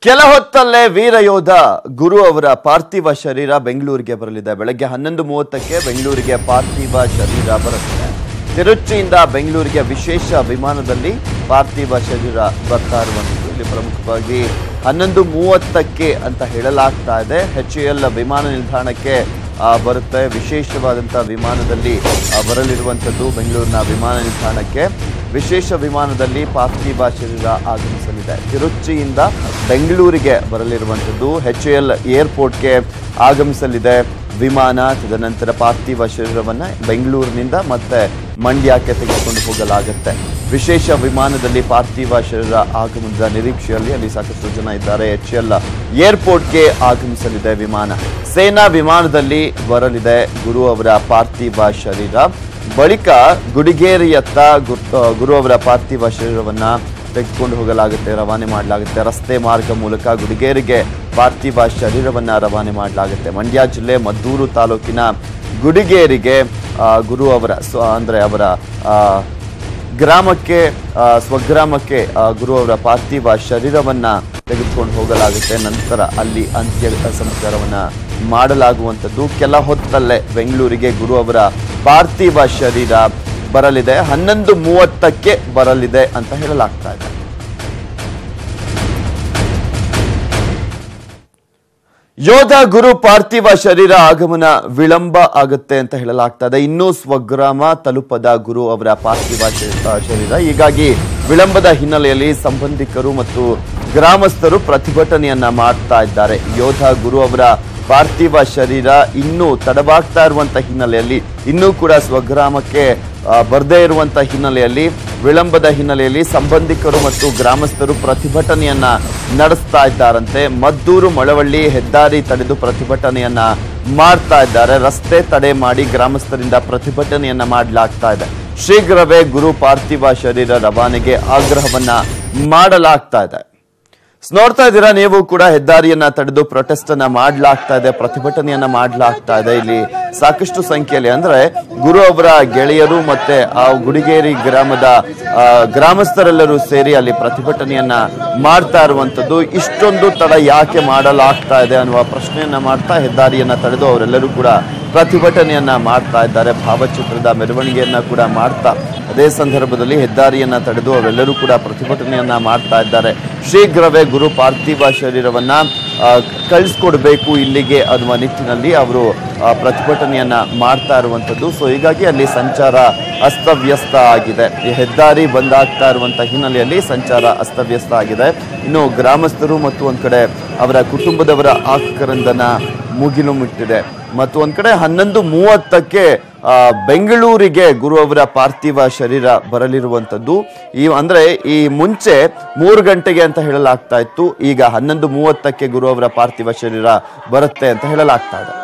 ಕೆಲ ಹೊತ್ತಲ್ಲೇ ವೀರಯೋಧ ಗುರು ಅವರ ಪಾರ್ಥಿವ ಶರೀರ ಬೆಂಗಳೂರಿಗೆ ಬರಲಿದೆ. ಬೆಳಗ್ಗೆ 11:30ಕ್ಕೆ ಬೆಂಗಳೂರಿಗೆ ಪಾರ್ಥಿವ ಶರೀರ ಬರುತ್ತದೆ. ತಿರುಚಿಯಿಂದ ಬೆಂಗಳೂರಿಗೆ ವಿಶೇಷ ವಿಮಾನದಲ್ಲಿ ಪಾರ್ಥಿವ ಶರೀರ ಬರ್ತಾ ಇರುವಂಥದ್ದು. ಇಲ್ಲಿ ಪ್ರಮುಖವಾಗಿ 11:30ಕ್ಕೆ ಅಂತ ಹೇಳಲಾಗ್ತಾ ಇದೆ. HAL ವಿಮಾನ ನಿಲ್ದಾಣಕ್ಕೆ ಬರುತ್ತೆ. ವಿಶೇಷವಾದಂಥ ವಿಮಾನದಲ್ಲಿ ಬರಲಿರುವಂಥದ್ದು. ಬೆಂಗಳೂರಿನ ವಿಮಾನ ನಿಲ್ದಾಣಕ್ಕೆ ವಿಶೇಷ ವಿಮಾನದಲ್ಲಿ ಪಾರ್ಥಿವ ಶರೀರ ಆಗಮಿಸಲಿದೆ. ತಿರುಚಿಯಿಂದ ಬೆಂಗಳೂರಿಗೆ ಬರಲಿರುವಂಥದ್ದು. HAL ಏರ್ಪೋರ್ಟ್ಗೆ ಆಗಮಿಸಲಿದೆ ವಿಮಾನ. ತದನಂತರ ಪಾರ್ಥಿವ ಶರೀರವನ್ನು ಬೆಂಗಳೂರಿನಿಂದ ಮತ್ತೆ ಮಂಡ್ಯಕ್ಕೆ ತೆಗೆದುಕೊಂಡು ಹೋಗಲಾಗುತ್ತೆ. ವಿಶೇಷ ವಿಮಾನದಲ್ಲಿ ಪಾರ್ಥಿವ ಶರೀರ ಆಗಮನದ ನಿರೀಕ್ಷೆಯಲ್ಲಿ ಅಲ್ಲಿ ಸಾಕಷ್ಟು ಜನ ಇದ್ದಾರೆ. HAL ಏರ್ಪೋರ್ಟ್ಗೆ ಆಗಮಿಸಲಿದೆ ವಿಮಾನ. ಸೇನಾ ವಿಮಾನದಲ್ಲಿ ಬರಲಿದೆ ಗುರು ಅವರ ಪಾರ್ಥಿವ ಶರೀರ. ಬಳಿಕ ಗುಡಿಗೇರಿಯತ್ತ ಗುರು ಅವರ ಪಾರ್ಥಿವ ಶರೀರವನ್ನ ತೆಗೆದುಕೊಂಡು ಹೋಗಲಾಗುತ್ತೆ, ರವಾನೆ ಮಾಡಲಾಗುತ್ತೆ. ರಸ್ತೆ ಮಾರ್ಗ ಮೂಲಕ ಗುಡಿಗೇರಿಗೆ ಪಾರ್ಥಿವ ಶರೀರವನ್ನ ರವಾನೆ ಮಾಡಲಾಗುತ್ತೆ. ಮಂಡ್ಯ ಜಿಲ್ಲೆ ಮದ್ದೂರು ತಾಲೂಕಿನ ಗುಡಿಗೇರಿಗೆ ಗುರು ಅವರ ಅವರ ಗ್ರಾಮಕ್ಕೆ ಸ್ವಗ್ರಾಮಕ್ಕೆ ಗುರು ಅವರ ಪಾರ್ಥಿವ ಶರೀರವನ್ನ ತೆಗೆದುಕೊಂಡು ಹೋಗಲಾಗುತ್ತೆ. ನಂತರ ಅಲ್ಲಿ ಅಂತ್ಯ ಸಂಸ್ಕಾರವನ್ನ ಮಾಡಲಾಗುವಂಥದ್ದು. ಕೆಲ ಹೊತ್ತಲ್ಲೇ ಬೆಂಗಳೂರಿಗೆ ಗುರು ಅವರ ಪಾರ್ಥಿವ ಶರೀರ ಬರಲಿದೆ. 11:30ಕ್ಕೆ ಬರಲಿದೆ ಅಂತ ಹೇಳಲಾಗ್ತಾ ಇದೆ. ಯೋಧ ಗುರು ಪಾರ್ಥಿವ ಶರೀರ ಆಗಮನ ವಿಳಂಬ ಆಗುತ್ತೆ ಅಂತ ಹೇಳಲಾಗ್ತಾ ಇದೆ. ಇನ್ನೂ ಸ್ವಗ್ರಾಮ ತಲುಪದ ಗುರು ಅವರ ಪಾರ್ಥಿವ ಶರೀರ. ಹೀಗಾಗಿ ವಿಳಂಬದ ಹಿನ್ನೆಲೆಯಲ್ಲಿ ಸಂಬಂಧಿಕರು ಮತ್ತು ಗ್ರಾಮಸ್ಥರು ಪ್ರತಿಭಟನೆಯನ್ನ ಮಾಡ್ತಾ ಇದ್ದಾರೆ. ಯೋಧ ಗುರು ಅವರ ಪಾರ್ಥಿವ ಶರೀರ ಇನ್ನೂ ತಡವಾಗ್ತಾ ಇರುವಂತ ಹಿನ್ನೆಲೆಯಲ್ಲಿ, ಇನ್ನೂ ಕೂಡ ಸ್ವಗ್ರಾಮಕ್ಕೆ ಬರದೇ ಇರುವಂತ ಹಿನ್ನೆಲೆಯಲ್ಲಿ, ವಿಳಂಬದ ಹಿನ್ನೆಲೆಯಲ್ಲಿ ಸಂಬಂಧಿಕರು ಮತ್ತು ಗ್ರಾಮಸ್ಥರು ಪ್ರತಿಭಟನೆಯನ್ನ ನಡೆಸ್ತಾ ಇದ್ದಾರಂತೆ. ಮದ್ದೂರು ಮಳವಳ್ಳಿ ಹೆದ್ದಾರಿ ತಡೆದು ಪ್ರತಿಭಟನೆಯನ್ನ ಮಾಡ್ತಾ ಇದ್ದಾರೆ. ರಸ್ತೆ ತಡೆ ಮಾಡಿ ಗ್ರಾಮಸ್ಥರಿಂದ ಪ್ರತಿಭಟನೆಯನ್ನ ಮಾಡಲಾಗ್ತಾ ಇದೆ. ಶೀಘ್ರವೇ ಗುರು ಪಾರ್ಥಿವ ಶರೀರ ರವಾನೆಗೆ ಆಗ್ರಹವನ್ನ ಮಾಡಲಾಗ್ತಾ ಇದೆ. ನೋಡ್ತಾ ಇದ್ದೀರಾ ನೀವು ಕೂಡ, ಹೆದ್ದಾರಿಯನ್ನ ತಡೆದು ಪ್ರೊಟೆಸ್ಟ್ ಅನ್ನ ಮಾಡಲಾಗ್ತಾ ಇದೆ, ಪ್ರತಿಭಟನೆಯನ್ನ ಮಾಡಲಾಗ್ತಾ ಇದೆ. ಇಲ್ಲಿ ಸಾಕಷ್ಟು ಸಂಖ್ಯೆಯಲ್ಲಿ ಅಂದ್ರೆ ಗುರು ಅವರ ಗೆಳೆಯರು ಮತ್ತೆ ಆ ಗುಡಿಗೇರಿ ಗ್ರಾಮದ ಗ್ರಾಮಸ್ಥರೆಲ್ಲರೂ ಸೇರಿ ಅಲ್ಲಿ ಪ್ರತಿಭಟನೆಯನ್ನ ಮಾಡ್ತಾ ಇರುವಂತದ್ದು. ಇಷ್ಟೊಂದು ತಡ ಯಾಕೆ ಮಾಡಲಾಗ್ತಾ ಇದೆ ಅನ್ನುವ ಪ್ರಶ್ನೆಯನ್ನ ಮಾಡ್ತಾ ಹೆದ್ದಾರಿಯನ್ನ ತಡೆದು ಅವರೆಲ್ಲರೂ ಕೂಡ ಪ್ರತಿಭಟನೆಯನ್ನ ಮಾಡ್ತಾ ಇದ್ದಾರೆ. ಭಾವಚಿತ್ರದ ಮೆರವಣಿಗೆಯನ್ನ ಕೂಡ ಮಾಡ್ತಾ ಅದೇ ಸಂದರ್ಭದಲ್ಲಿ ಹೆದ್ದಾರಿಯನ್ನ ತಡೆದು ಅವರೆಲ್ಲರೂ ಕೂಡ ಪ್ರತಿಭಟನೆಯನ್ನ ಮಾಡ್ತಾ ಇದ್ದಾರೆ. ಶೀಘ್ರವೇ ಗುರು ಪಾರ್ಥಿವ ಶರೀರವನ್ನ ಕಳಿಸ್ಕೊಡ್ಬೇಕು ಇಲ್ಲಿಗೆ ಅನ್ನುವ ನಿಟ್ಟಿನಲ್ಲಿ ಅವರು ಪ್ರತಿಭಟನೆಯನ್ನ ಮಾಡ್ತಾ ಇರುವಂತದ್ದು. ಸೊ ಹೀಗಾಗಿ ಅಲ್ಲಿ ಸಂಚಾರ ಅಸ್ತವ್ಯಸ್ತ ಆಗಿದೆ. ಈ ಹೆದ್ದಾರಿ ಬಂದಾಗ್ತಾ ಇರುವಂತಹ ಹಿನ್ನೆಲೆಯಲ್ಲಿ ಸಂಚಾರ ಅಸ್ತವ್ಯಸ್ತ ಆಗಿದೆ. ಇನ್ನು ಗ್ರಾಮಸ್ಥರು ಮತ್ತು ಒಂದ್ ಕಡೆ ಅವರ ಕುಟುಂಬದವರ ಆಕ್ರಂದನ ಮುಗಿಲು ಮುಟ್ಟಿದೆ. ಮತ್ತು ಒಂದ್ ಕಡೆ 11:30ಕ್ಕೆ ಬೆಂಗಳೂರಿಗೆ ಗುರು ಅವರ ಪಾರ್ಥಿವ ಶರೀರ ಬರಲಿರುವಂಥದ್ದು. ಈ ಮುಂಚೆ 3 ಗಂಟೆಗೆ ಅಂತ ಹೇಳಲಾಗ್ತಾ ಇತ್ತು. ಈಗ 11:30ಕ್ಕೆ ಗುರು ಅವರ ಪಾರ್ಥಿವ ಶರೀರ ಬರುತ್ತೆ ಅಂತ ಹೇಳಲಾಗ್ತಾ ಇದೆ.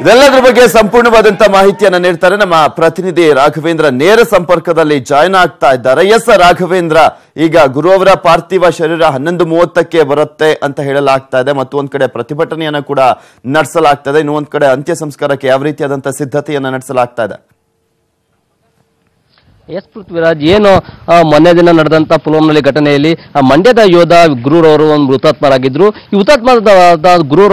ಇದೆಲ್ಲದರ ಬಗ್ಗೆ ಸಂಪೂರ್ಣವಾದಂತಹ ಮಾಹಿತಿಯನ್ನ ನೀಡ್ತಾರೆ ನಮ್ಮ ಪ್ರತಿನಿಧಿ ರಾಘವೇಂದ್ರ. ನೇರ ಸಂಪರ್ಕದಲ್ಲಿ ಜಾಯ್ನ್ ಆಗ್ತಾ ಇದ್ದಾರೆ. ಎಸ್ ರಾಘವೇಂದ್ರ, ಈಗ ಗುರು ಅವರ ಪಾರ್ಥಿವ ಶರೀರ 11:30ಕ್ಕೆ ಬರುತ್ತೆ ಅಂತ ಹೇಳಲಾಗ್ತಾ ಇದೆ ಮತ್ತು ಒಂದ್ ಕಡೆ ಪ್ರತಿಭಟನೆಯನ್ನ ಕೂಡ ನಡೆಸಲಾಗ್ತಾ ಇದೆ. ಇನ್ನು ಒಂದ್ ಕಡೆ ಅಂತ್ಯ ಸಂಸ್ಕಾರಕ್ಕೆ ಯಾವ ರೀತಿಯಾದಂತಹ ಸಿದ್ಧತೆಯನ್ನ ನಡೆಸಲಾಗ್ತಾ ಇದೆ? ಎಸ್ ಪೃಥ್ವಿರಾಜ್, ಏನು ಮೊನ್ನೆ ದಿನ ನಡೆದಂತ ಪುಲ್ವಾಮಾದಲ್ಲಿ ಘಟನೆಯಲ್ಲಿ ಮಂಡ್ಯದ ಯೋಧ ಗುರುರವರು ಒಂದು ಹುತಾತ್ಮರಾಗಿದ್ರು. ಈ ಹುತಾತ್ಮರಾದ ಗುರುರ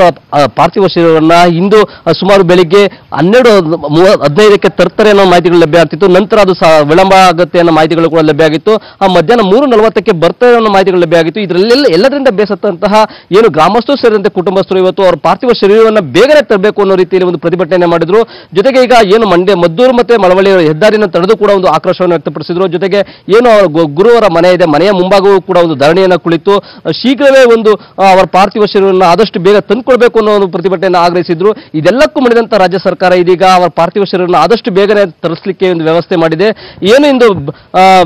ಪಾರ್ಥಿವ ಶರೀರವನ್ನ ಇಂದು ಸುಮಾರು ಬೆಳಿಗ್ಗೆ 12:15ಕ್ಕೆ ತರ್ತಾರೆ ಅನ್ನೋ ಮಾಹಿತಿಗಳು ಲಭ್ಯ ಆಗ್ತಿತ್ತು. ನಂತರ ಅದು ವಿಳಂಬ ಆಗುತ್ತೆ ಅನ್ನೋ ಮಾಹಿತಿಗಳು ಕೂಡ ಲಭ್ಯ ಆಗಿತ್ತು. ಮಧ್ಯಾಹ್ನ 3:40ಕ್ಕೆ ಬರ್ತಾರೆ ಅನ್ನೋ ಮಾಹಿತಿಗಳು ಲಭ್ಯ ಆಗಿತ್ತು. ಇದರಲ್ಲೆಲ್ಲ ಎಲ್ಲದರಿಂದ ಬೇಸತ್ತಂತಹ ಏನು ಗ್ರಾಮಸ್ಥರು ಸೇರಿದಂತೆ ಕುಟುಂಬಸ್ಥರು ಇವತ್ತು ಅವರ ಪಾರ್ಥಿವ ಶರೀರವನ್ನ ಬೇಗನೆ ತರಬೇಕು ಅನ್ನೋ ರೀತಿಯಲ್ಲಿ ಒಂದು ಪ್ರತಿಭಟನೆ ಮಾಡಿದ್ರು. ಜೊತೆಗೆ ಈಗ ಏನು ಮದ್ದೂರು ಮತ್ತೆ ಮಳವಳ್ಳಿ ಹೆದ್ದಾರಿಯನ್ನು ತಡೆದು ಕೂಡ ಒಂದು ಆಕ್ರೋಶ ವ್ಯಕ್ತಪಡಿಸಿದ್ರು. ಜೊತೆಗೆ ಏನು ಗುರುವರ ಮನೆ ಇದೆ, ಮನೆಯ ಮುಂಭಾಗವೂ ಕೂಡ ಒಂದು ಧರಣಿಯನ್ನ ಕುಳಿತು ಶೀಘ್ರವೇ ಒಂದು ಅವರ ಪಾರ್ಥಿವ ಶರೀರವನ್ನು ಆದಷ್ಟು ಬೇಗ ತಂದುಕೊಳ್ಬೇಕು ಅನ್ನೋ ಒಂದು ಪ್ರತಿಭಟನೆಯನ್ನು ಆಗ್ರಹಿಸಿದ್ರು. ಇದೆಲ್ಲಕ್ಕೂ ಮಾಡಿದಂತ ರಾಜ್ಯ ಸರ್ಕಾರ ಇದೀಗ ಅವರ ಪಾರ್ಥಿವ ಶರೀರವನ್ನು ಆದಷ್ಟು ಬೇಗನೆ ತರಿಸಲಿಕ್ಕೆ ಒಂದು ವ್ಯವಸ್ಥೆ ಮಾಡಿದೆ. ಏನು ಇಂದು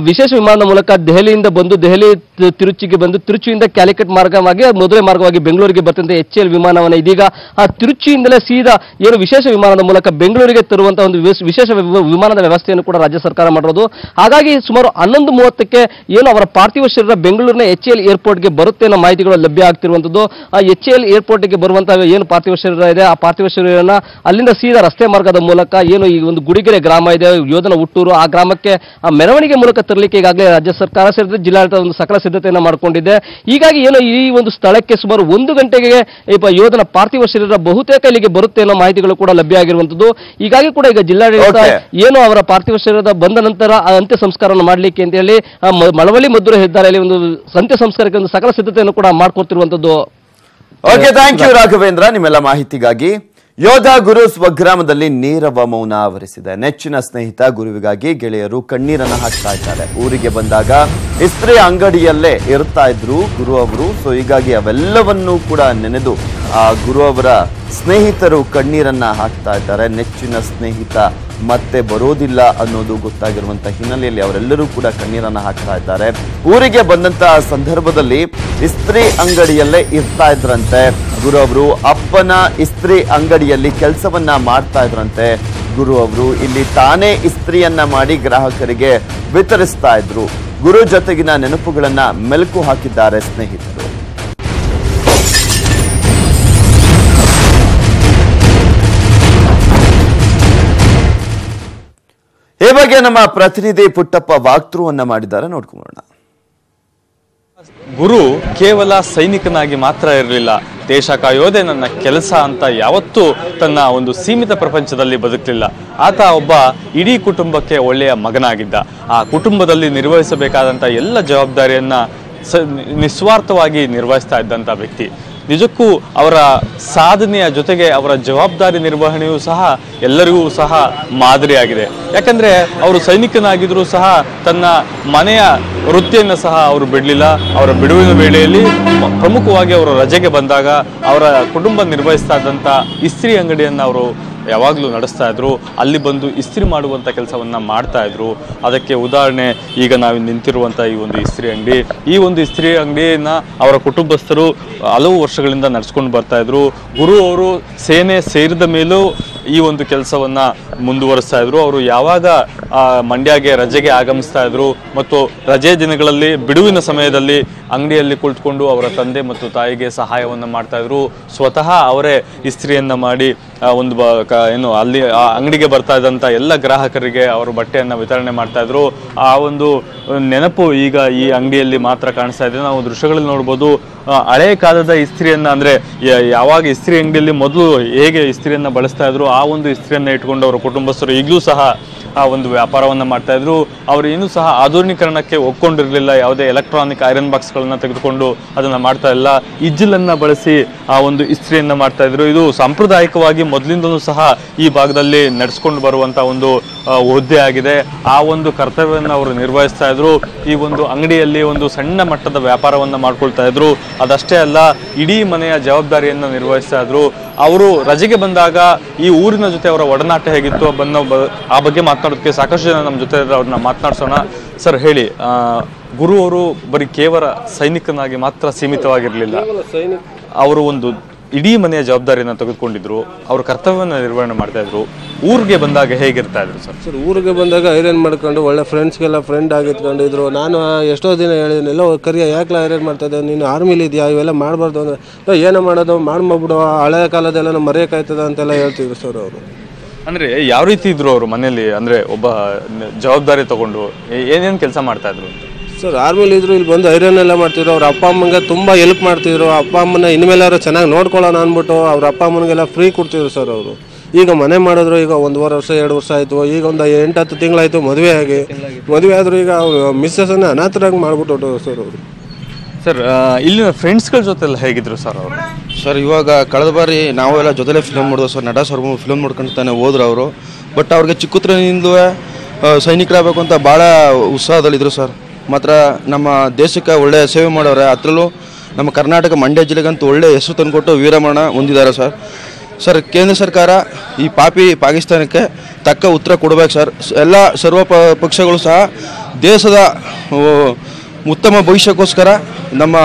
ವಿಶೇಷ ವಿಮಾನದ ಮೂಲಕ ದೆಹಲಿಯಿಂದ ಬಂದು ದೆಹಲಿ ತಿರುಚಿಗೆ ಬಂದು ತಿರುಚಿಯಿಂದ ಕ್ಯಾಲಿಕಟ್ ಮಾರ್ಗವಾಗಿ ಮೊದಲೇ ಮಾರ್ಗವಾಗಿ ಬೆಂಗಳೂರಿಗೆ ಬರ್ತಂತೆ HAL ವಿಮಾನವನ್ನು ಇದೀಗ ಆ ತಿರುಚಿಯಿಂದಲೇ ಸೀದಾ ಏನು ವಿಶೇಷ ವಿಮಾನದ ಮೂಲಕ ಬೆಂಗಳೂರಿಗೆ ತರುವಂತಹ ಒಂದು ವಿಶೇಷ ವಿಮಾನದ ವ್ಯವಸ್ಥೆಯನ್ನು ಕೂಡ ರಾಜ್ಯ ಸರ್ಕಾರ ಮಾಡಿರೋದು. ಹಾಗಾಗಿ ಸುಮಾರು 11:30ಕ್ಕೆ ಏನು ಅವರ ಪಾರ್ಥಿವ ಶರೀರ ಬೆಂಗಳೂರಿನ HAL ಏರ್ಪೋರ್ಟ್ಗೆ ಬರುತ್ತೆ ಅನ್ನೋ ಮಾಹಿತಿಗಳು ಲಭ್ಯ ಆಗ್ತಿರುವಂತದ್ದು. HAL ಏರ್ಪೋರ್ಟ್ಗೆ ಬರುವಂತಹ ಏನು ಪಾರ್ಥಿವ ಶರೀರ ಇದೆ, ಆ ಪಾರ್ಥಿವ ಶರೀರನ ಅಲ್ಲಿಂದ ಸೀದಾ ರಸ್ತೆ ಮಾರ್ಗದ ಮೂಲಕ ಏನು ಈ ಒಂದು ಗುಡಿಗೆರೆ ಗ್ರಾಮ ಇದೆ, ಯೋಧನ ಹುಟ್ಟೂರು, ಆ ಗ್ರಾಮಕ್ಕೆ ಆ ಮೆರವಣಿಗೆ ಮೂಲಕ ತರಲಿಕ್ಕೆ ಈಗಾಗಲೇ ರಾಜ್ಯ ಸರ್ಕಾರ ಸೇರಿದಂತೆ ಜಿಲ್ಲಾಡಳಿತ ಒಂದು ಸಕಲ ಸಿದ್ಧತೆಯನ್ನು ಮಾಡಿಕೊಂಡಿದೆ. ಹೀಗಾಗಿ ಏನು ಈ ಒಂದು ಸ್ಥಳಕ್ಕೆ ಸುಮಾರು 1 ಗಂಟೆಗೆ ಯೋಧನ ಪಾರ್ಥಿವ ಶರೀರ ಬಹುತೇಕ ಇಲ್ಲಿಗೆ ಬರುತ್ತೆ ಅನ್ನೋ ಮಾಹಿತಿಗಳು ಕೂಡ ಲಭ್ಯ ಆಗಿರುವಂತದ್ದು. ಹೀಗಾಗಿ ಕೂಡ ಈಗ ಜಿಲ್ಲಾಡಳಿತ ಏನು ಅವರ ಪಾರ್ಥಿವ ಶರೀರದ ಬಂದ ನಂತರ ಅಂತ್ಯ ಸಂಸ್ಕಾರವನ್ನು ಮಾಡಲಿಕ್ಕೆ ಅಂತ ಹೇಳಿ ಮಳವಳ್ಳಿ ಮದ್ದೂರು ಹೆದ್ದಾರಿಯಲ್ಲಿ ಒಂದು ಅಂತ್ಯ ಸಂಸ್ಕಾರಕ್ಕೆ ಒಂದು ಸಕಲ ಸಿದ್ಧತೆಯನ್ನು ಕೂಡ ಮಾಡ್ಕೊಡ್ತಿರುವಂತದ್ದು. ಓಕೆ, ಥ್ಯಾಂಕ್ ಯು ರಾಘವೇಂದ್ರ ನಿಮ್ಮೆಲ್ಲ ಮಾಹಿತಿಗಾಗಿ. ಯೋಧ ಗುರು ಸ್ವಗ್ರಾಮದಲ್ಲಿ ನೀರವ ಮೌನ ಆವರಿಸಿದೆ. ನೆಚ್ಚಿನ ಸ್ನೇಹಿತ ಗುರುವಿಗಾಗಿ ಗೆಳೆಯರು ಕಣ್ಣೀರನ್ನ ಹಾಕ್ತಾ ಇದ್ದಾರೆ. ಊರಿಗೆ ಬಂದಾಗ ಇಸ್ತ್ರಿ ಅಂಗಡಿಯಲ್ಲೇ ಇರ್ತಾ ಇದ್ರು ಗುರು ಅವರು. ಸೊ ಹೀಗಾಗಿ ಅವೆಲ್ಲವನ್ನೂ ಕೂಡ ನೆನೆದು ಆ ಗುರು ಅವರ ಸ್ನೇಹಿತರು ಕಣ್ಣೀರನ್ನ ಹಾಕ್ತಾ ಇದ್ದಾರೆ. ನೆಚ್ಚಿನ ಸ್ನೇಹಿತ ಮತ್ತೆ ಬರೋದಿಲ್ಲ ಅನ್ನೋದು ಗೊತ್ತಾಗಿರುವಂತಹ ಹಿನ್ನೆಲೆಯಲ್ಲಿ ಅವರೆಲ್ಲರೂ ಕೂಡ ಕಣ್ಣೀರನ್ನ ಹಾಕ್ತಾ ಇದ್ದಾರೆ. ಊರಿಗೆ ಬಂದಂತಹ ಸಂದರ್ಭದಲ್ಲಿ ಇಸ್ತ್ರಿ ಅಂಗಡಿಯಲ್ಲೇ ಇರ್ತಾ ಇದ್ರಂತೆ ಗುರು ಅವರು. ಅಪ್ಪನ ಇಸ್ತ್ರಿ ಅಂಗಡಿಯಲ್ಲಿ ಕೆಲಸವನ್ನ ಮಾಡ್ತಾ ಇದ್ರಂತೆ ಗುರು ಅವರು. ಇಲ್ಲಿ ತಾನೇ ಇಸ್ತ್ರಿಯನ್ನ ಮಾಡಿ ಗ್ರಾಹಕರಿಗೆ ವಿತರಿಸ್ತಾ ಇದ್ರು. ಗುರು ಜೊತೆಗಿನ ನೆನಪುಗಳನ್ನ ಮೆಲುಕು ಹಾಕಿದ್ದಾರೆ ಸ್ನೇಹಿತರು. ಈ ಬಗ್ಗೆ ನಮ್ಮ ಪ್ರತಿನಿಧಿ ಪುಟ್ಟಪ್ಪ ವಾಕ್ತೃವನ್ನ ಮಾಡಿದ್ದಾರೆ, ನೋಡ್ಕೊಂಬೋಣ. ಗುರು ಕೇವಲ ಸೈನಿಕನಾಗಿ ಮಾತ್ರ ಇರಲಿಲ್ಲ, ದೇಶ ಕಾಯೋದೆ ನನ್ನ ಕೆಲಸ ಅಂತ ಯಾವತ್ತೂ ತನ್ನ ಒಂದು ಸೀಮಿತ ಪ್ರಪಂಚದಲ್ಲಿ ಬದುಕಲಿಲ್ಲ. ಆತ ಒಬ್ಬ ಇಡೀ ಕುಟುಂಬಕ್ಕೆ ಒಳ್ಳೆಯ ಮಗನಾಗಿದ್ದ. ಆ ಕುಟುಂಬದಲ್ಲಿ ನಿರ್ವಹಿಸಬೇಕಾದಂಥ ಎಲ್ಲ ಜವಾಬ್ದಾರಿಯನ್ನ ನಿಸ್ವಾರ್ಥವಾಗಿ ನಿರ್ವಹಿಸ್ತಾ ಇದ್ದಂಥ ವ್ಯಕ್ತಿ. ನಿಜಕ್ಕೂ ಅವರ ಸಾಧನೆಯ ಜೊತೆಗೆ ಅವರ ಜವಾಬ್ದಾರಿ ನಿರ್ವಹಣೆಯೂ ಸಹ ಎಲ್ಲರಿಗೂ ಸಹ ಮಾದರಿಯಾಗಿದೆ. ಯಾಕಂದರೆ ಅವರು ಸೈನಿಕನಾಗಿದ್ದರೂ ಸಹ ತನ್ನ ಮನೆಯ ವೃತ್ತಿಯನ್ನು ಸಹ ಅವರು ಬಿಡಲಿಲ್ಲ. ಅವರ ಬಿಡುವಿನ ವೇಳೆಯಲ್ಲಿ ಪ್ರಮುಖವಾಗಿ ಅವರು ರಜೆಗೆ ಬಂದಾಗ ಅವರ ಕುಟುಂಬ ನಿರ್ವಹಿಸ್ತಾ ಇದ್ದಂಥ ಇಸ್ತ್ರಿ ಅಂಗಡಿಯನ್ನು ಅವರು ಯಾವಾಗಲೂ ನಡೆಸ್ತಾ ಇದ್ರು. ಅಲ್ಲಿ ಬಂದು ಇಸ್ತ್ರಿ ಮಾಡುವಂಥ ಕೆಲಸವನ್ನು ಮಾಡ್ತಾ ಇದ್ರು. ಅದಕ್ಕೆ ಉದಾಹರಣೆ ಈಗ ನಾವು ನಿಂತಿರುವಂಥ ಈ ಒಂದು ಇಸ್ತ್ರಿ ಅಂಗಡಿ. ಈ ಒಂದು ಇಸ್ತ್ರಿ ಅಂಗಡಿಯನ್ನು ಅವರ ಕುಟುಂಬಸ್ಥರು ಹಲವು ವರ್ಷಗಳಿಂದ ನಡೆಸ್ಕೊಂಡು ಬರ್ತಾ ಇದ್ರು. ಗುರು ಅವರು ಸೇನೆ ಸೇರಿದ ಮೇಲೂ ಈ ಒಂದು ಕೆಲಸವನ್ನು ಮುಂದುವರಿಸ್ತಾ ಇದ್ರು. ಅವರು ಯಾವಾಗ ಮಂಡ್ಯಗೆ ರಜೆಗೆ ಆಗಮಿಸ್ತಾ ಇದ್ರು ಮತ್ತು ರಜೆ ದಿನಗಳಲ್ಲಿ ಬಿಡುವಿನ ಸಮಯದಲ್ಲಿ ಅಂಗಡಿಯಲ್ಲಿ ಕುಳಿತುಕೊಂಡು ಅವರ ತಂದೆ ಮತ್ತು ತಾಯಿಗೆ ಸಹಾಯವನ್ನು ಮಾಡ್ತಾ ಇದ್ರು. ಸ್ವತಃ ಅವರೇ ಇಸ್ತ್ರಿಯನ್ನು ಮಾಡಿ ಒಂದು ಏನು ಅಲ್ಲಿ ಆ ಅಂಗಡಿಗೆ ಬರ್ತಾ ಇದ್ದಂಥ ಎಲ್ಲ ಗ್ರಾಹಕರಿಗೆ ಅವರು ಬಟ್ಟೆಯನ್ನು ವಿತರಣೆ ಮಾಡ್ತಾ ಇದ್ರು. ಆ ಒಂದು ನೆನಪು ಈಗ ಈ ಅಂಗಡಿಯಲ್ಲಿ ಮಾತ್ರ ಕಾಣಿಸ್ತಾ ಇದೆ. ನಾವು ದೃಶ್ಯಗಳಲ್ಲಿ ನೋಡ್ಬೋದು. ಹಳೆ ಕಾಲದ ಇಸ್ತ್ರಿಯನ್ನ ಅಂದ್ರೆ ಯಾವಾಗ ಇಸ್ತ್ರಿ ಅಂಗಡಿಯಲ್ಲಿ ಮೊದಲು ಹೇಗೆ ಇಸ್ತ್ರಿಯನ್ನ ಬಳಸ್ತಾ ಇದ್ರು ಆ ಒಂದು ಇಸ್ತ್ರಿಯನ್ನ ಇಟ್ಕೊಂಡು ಅವರ ಕುಟುಂಬಸ್ಥರು ಈಗಲೂ ಸಹ ಆ ಒಂದು ವ್ಯಾಪಾರವನ್ನು ಮಾಡ್ತಾ ಇದ್ರು. ಅವರು ಇನ್ನೂ ಸಹ ಆಧುನೀಕರಣಕ್ಕೆ ಒಪ್ಕೊಂಡಿರಲಿಲ್ಲ. ಯಾವುದೇ ಎಲೆಕ್ಟ್ರಾನಿಕ್ ಐರನ್ ಬಾಕ್ಸ್ಗಳನ್ನ ತೆಗೆದುಕೊಂಡು ಅದನ್ನ ಮಾಡ್ತಾ ಇಲ್ಲ. ಇಜ್ಜಿಲನ್ನ ಬಳಸಿ ಆ ಒಂದು ಇಸ್ತ್ರಿಯನ್ನ ಮಾಡ್ತಾ ಇದ್ರು. ಇದು ಸಾಂಪ್ರದಾಯಿಕವಾಗಿ ಮೊದಲಿಂದಲೂ ಸಹ ಈ ಭಾಗದಲ್ಲಿ ನಡೆಸ್ಕೊಂಡು ಬರುವಂತ ಒಂದು ಹುದ್ದೆ ಆಗಿದೆ. ಆ ಒಂದು ಕರ್ತವ್ಯವನ್ನು ಅವರು ನಿರ್ವಹಿಸ್ತಾ ಇದ್ರು. ಈ ಒಂದು ಅಂಗಡಿಯಲ್ಲಿ ಒಂದು ಸಣ್ಣ ಮಟ್ಟದ ವ್ಯಾಪಾರವನ್ನು ಮಾಡ್ಕೊಳ್ತಾ ಇದ್ರು. ಅದಷ್ಟೇ ಅಲ್ಲ, ಇಡೀ ಮನೆಯ ಜವಾಬ್ದಾರಿಯನ್ನು ನಿರ್ವಹಿಸ್ತಾ ಇದ್ರು. ಅವರು ರಜೆಗೆ ಬಂದಾಗ ಈ ಊರಿನ ಜೊತೆ ಅವರ ಒಡನಾಟ ಹೇಗಿತ್ತು ಆ ಬಗ್ಗೆ ಮಾತನಾಡೋದಕ್ಕೆ ಸಾಕಷ್ಟು ಜನ ನಮ್ಮ ಜೊತೆ ಅವ್ರನ್ನ ಮಾತನಾಡ್ಸೋಣ. ಸರ್ ಹೇಳಿ, ಗುರು ಅವರು ಬರೀ ಕೇವಲ ಸೈನಿಕನಾಗಿ ಮಾತ್ರ ಸೀಮಿತವಾಗಿರಲಿಲ್ಲ. ಅವರು ಒಂದು ಇಡೀ ಮನೆಯ ಜವಾಬ್ದಾರಿಯನ್ನು ತೆಗೆದುಕೊಂಡಿದ್ರು. ಅವರು ಕರ್ತವ್ಯವನ್ನು ನಿರ್ವಹಣೆ ಮಾಡ್ತಾ ಇದ್ರು. ಊರಿಗೆ ಬಂದಾಗ ಹೇಗಿರ್ತಾ ಇದ್ರು ಸರ್? ಊರಿಗೆ ಬಂದಾಗ ಐರನ್ ಮಾಡ್ಕೊಂಡು ಒಳ್ಳೆ ಫ್ರೆಂಡ್ಸ್ಗೆಲ್ಲ ಫ್ರೆಂಡ್ ಆಗಿತ್ಕೊಂಡಿದ್ರು. ನಾನು ಎಷ್ಟೋ ದಿನ ಹೇಳಿದ್ನೆಲ್ಲ ಕರಿಯ ಯಾಕೆ ಐರನ್ ಮಾಡ್ತಾ ಇದ್ದೆ, ನೀನು ಆರ್ಮಿಲಿ ಇದೆಯಾ, ಇವೆಲ್ಲ ಮಾಡಬಾರ್ದು ಅಂದರೆ ಏನೋ ಮಾಡೋದು ಮಾಡ್ಬಿಡು, ಹಳೆ ಕಾಲದೆಲ್ಲ ನಾವು ಮರೆಯೋಕ್ಕಾಯ್ತದ ಅಂತೆಲ್ಲ ಹೇಳ್ತಿದ್ರು ಸರ್ ಅವರು. ಅಂದ್ರೆ ಯಾವ ರೀತಿ ಇದ್ರು ಅವರು ಮನೆಯಲ್ಲಿ? ಅಂದ್ರೆ ಒಬ್ಬ ಜವಾಬ್ದಾರಿ ತಗೊಂಡು ಏನೇನು ಕೆಲಸ ಮಾಡ್ತಾ ಇದ್ರು ಸರ್? ಆರ್ಮಿಲಿ ಇದ್ರು, ಇಲ್ಲಿ ಬಂದು ಐರನ್ ಎಲ್ಲ ಮಾಡ್ತಿದ್ರು. ಅವ್ರ ಅಪ್ಪ ಅಮ್ಮಂಗೆ ತುಂಬ ಹೆಲ್ಪ್ ಮಾಡ್ತಿದ್ರು. ಅಪ್ಪ ಅಮ್ಮನ ಇನ್ಮೇಲಾದ್ರು ಚೆನ್ನಾಗಿ ನೋಡ್ಕೊಳ್ಳೋಣ ಅಂದ್ಬಿಟ್ಟು ಅವ್ರ ಅಪ್ಪ ಅಮ್ಮನಿಗೆಲ್ಲ ಫ್ರೀ ಕೊಡ್ತಿದ್ರು ಸರ್ ಅವರು. ಈಗ ಮನೆ ಮಾಡಿದ್ರು. ಈಗ 1.5 ವರ್ಷ 2 ವರ್ಷ ಆಯಿತು. ಈಗ ಒಂದು 8-10 ತಿಂಗಳಾಯಿತು ಮದುವೆ ಆಗಿ. ಮದುವೆ ಆದರೂ ಈಗ ಮಿಸ್ಸಸ್ಸನ್ನು ಅನಾಥರಾಗಿ ಮಾಡ್ಬಿಟ್ಟು ಸರ್ ಅವರು. ಸರ್ ಇಲ್ಲಿನ ಫ್ರೆಂಡ್ಸ್ಗಳ ಜೊತೆ ಎಲ್ಲ ಹೇಗಿದ್ರು ಸರ್ ಅವರು? ಸರ್ ಇವಾಗ ಕಳೆದ ಬಾರಿ ನಾವೆಲ್ಲ ಜೊತೆಲೇ ಫಿಲ್ಮ್ ಮಾಡಿದ್ವು ಸರ್. ನಟ ಸರ್ ಫಿಲ್ಮ್ ನೋಡ್ಕೊಂಡು ತಾನೆ ಹೋದ್ರು ಅವರು. ಬಟ್ ಅವ್ರಿಗೆ ಚಿಕ್ಕತ್ರನಿಂದಲೂ ಸೈನಿಕರಾಗಬೇಕು ಅಂತ ಭಾಳ ಉತ್ಸಾಹದಲ್ಲಿದ್ದರು ಸರ್. ಮಾತ್ರ ನಮ್ಮ ದೇಶಕ್ಕೆ ಒಳ್ಳೆಯ ಸೇವೆ ಮಾಡೋರೆ. ಅದರಲ್ಲೂ ನಮ್ಮ ಕರ್ನಾಟಕ ಮಂಡ್ಯ ಜಿಲ್ಲೆಗಂತೂ ಒಳ್ಳೆಯ ಹೆಸರು ತಂದುಕೊಟ್ಟು ವೀರಮರಣ ಹೊಂದಿದ್ದಾರೆ ಸರ್. ಸರ್ ಕೇಂದ್ರ ಸರ್ಕಾರ ಈ ಪಾಕಿಸ್ತಾನಕ್ಕೆ ತಕ್ಕ ಉತ್ತರ ಕೊಡಬೇಕು ಸರ್. ಎಲ್ಲ ಸರ್ವ ಪಕ್ಷಗಳು ಸಹ ದೇಶದ ಉತ್ತಮ ಭವಿಷ್ಯಕ್ಕೋಸ್ಕರ, ನಮ್ಮ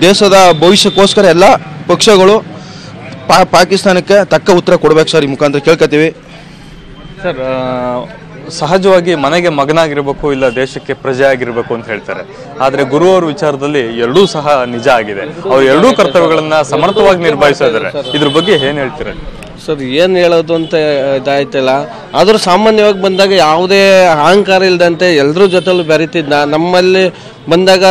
ದೇಶದ ಭವಿಷ್ಯಕ್ಕೋಸ್ಕರ ಎಲ್ಲ ಪಕ್ಷಗಳು ಪಾಕಿಸ್ತಾನಕ್ಕೆ ತಕ್ಕ ಉತ್ತರ ಕೊಡಬೇಕು ಸರ್. ಈ ಮುಖಾಂತರ ಕೇಳ್ಕೊತೀವಿ ಸರ್. ಸಹಜವಾಗಿ ಮನೆಗೆ ಮಗನಾಗಿರ್ಬೇಕು ಇಲ್ಲ ದೇಶಕ್ಕೆ ಪ್ರಜೆ ಆಗಿರ್ಬೇಕು ಅಂತ ಹೇಳ್ತಾರೆ. ಆದ್ರೆ ಗುರು ಅವ್ರ ವಿಚಾರದಲ್ಲಿ ಎರಡೂ ಸಹ ನಿಜ ಆಗಿದೆ. ಅವ್ರು ಎರಡೂ ಕರ್ತವ್ಯಗಳನ್ನ ಸಮರ್ಥವಾಗಿ ನಿರ್ವಹಿಸ್ತಾ ಇದ್ದಾರೆ. ಇದ್ರ ಬಗ್ಗೆ ಏನ್ ಹೇಳ್ತೀರಾ ಸರ್? ಏನು ಹೇಳೋದು ಅಂತ ಇದಾಯ್ತಲ್ಲ, ಆದರೂ ಸಾಮಾನ್ಯವಾಗಿ ಬಂದಾಗ ಯಾವುದೇ ಅಹಂಕಾರ ಇಲ್ಲದಂತೆ ಎಲ್ಲರ ಜೊತೆಲೂ ಬೆರೀತಿದ್ದ. ನಮ್ಮಲ್ಲಿ ಬಂದಾಗ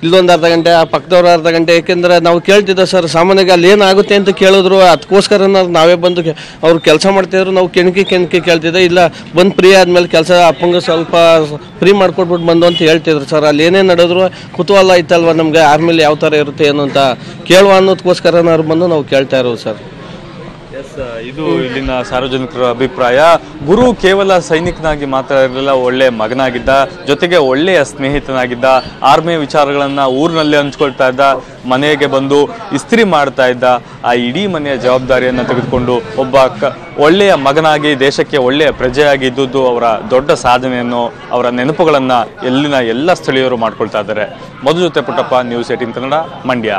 ಇಲ್ಲೊಂದು ಅರ್ಧ ಗಂಟೆ, ಆ ಪಕ್ಕದವ್ರು ಅರ್ಧ ಗಂಟೆ, ಏಕೆಂದರೆ ನಾವು ಕೇಳ್ತಿದ್ದ ಸರ್ ಸಾಮಾನ್ಯವಾಗಿ ಅಲ್ಲಿ ಏನಾಗುತ್ತೆ ಅಂತ ಕೇಳಿದ್ರು. ಅದಕ್ಕೋಸ್ಕರ ನಾವೇ ಬಂದು ಅವ್ರು ಕೆಲಸ ಮಾಡ್ತಿದ್ರು, ನಾವು ಕೆಣಕಿ ಕೇಳ್ತಿದ್ದೆ. ಇಲ್ಲ ಬಂದು ಫ್ರೀ ಆದಮೇಲೆ ಕೆಲಸ ಅಪ್ಪಂಗೆ ಸ್ವಲ್ಪ ಫ್ರೀ ಮಾಡ್ಕೊಟ್ಬಿಟ್ಟು ಬಂದು ಅಂತ ಹೇಳ್ತಿದ್ರು ಸರ್. ಅಲ್ಲಿ ಏನೇನು ನಡೆದ್ರು ಕುತೂಹಲ ಐತಲ್ವ ನಮಗೆ, ಆರ್ಮಿಲಿ ಯಾವ ಥರ ಇರುತ್ತೆ ಏನು ಅಂತ ಕೇಳುವ ಅನ್ನೋದಕ್ಕೋಸ್ಕರ ಬಂದು ನಾವು ಕೇಳ್ತಾ ಇರೋದು ಸರ್. ಇದು ಇಲ್ಲಿನ ಸಾರ್ವಜನಿಕರ ಅಭಿಪ್ರಾಯ. ಗುರು ಕೇವಲ ಸೈನಿಕನಾಗಿ ಮಾತ್ರ ಇರಲಿಲ್ಲ, ಒಳ್ಳೆ ಮಗನಾಗಿದ್ದ, ಜೊತೆಗೆ ಒಳ್ಳೆಯ ಸ್ನೇಹಿತನಾಗಿದ್ದ. ಆರ್ಮಿ ವಿಚಾರಗಳನ್ನ ಊರಿನಲ್ಲಿ ಹಂಚ್ಕೊಳ್ತಾ ಇದ್ದ, ಮನೆಗೆ ಬಂದು ಇಸ್ತ್ರಿ ಮಾಡ್ತಾ ಇದ್ದ. ಆ ಇಡೀ ಮನೆಯ ಜವಾಬ್ದಾರಿಯನ್ನು ತೆಗೆದುಕೊಂಡು ಒಬ್ಬ ಒಳ್ಳೆಯ ಮಗನಾಗಿ ದೇಶಕ್ಕೆ ಒಳ್ಳೆಯ ಪ್ರಜೆಯಾಗಿ ಇದ್ದುದು ಅವರ ದೊಡ್ಡ ಸಾಧನೆಯನ್ನು, ಅವರ ನೆನಪುಗಳನ್ನ ಎಲ್ಲಿನ ಎಲ್ಲ ಸ್ಥಳೀಯರು ಮಾಡ್ಕೊಳ್ತಾ ಇದ್ದಾರೆ. ಮಧು ಜೊತೆ ಪುಟ್ಟಪ್ಪ, ನ್ಯೂಸ್ 18 ಕನ್ನಡ, ಮಂಡ್ಯ.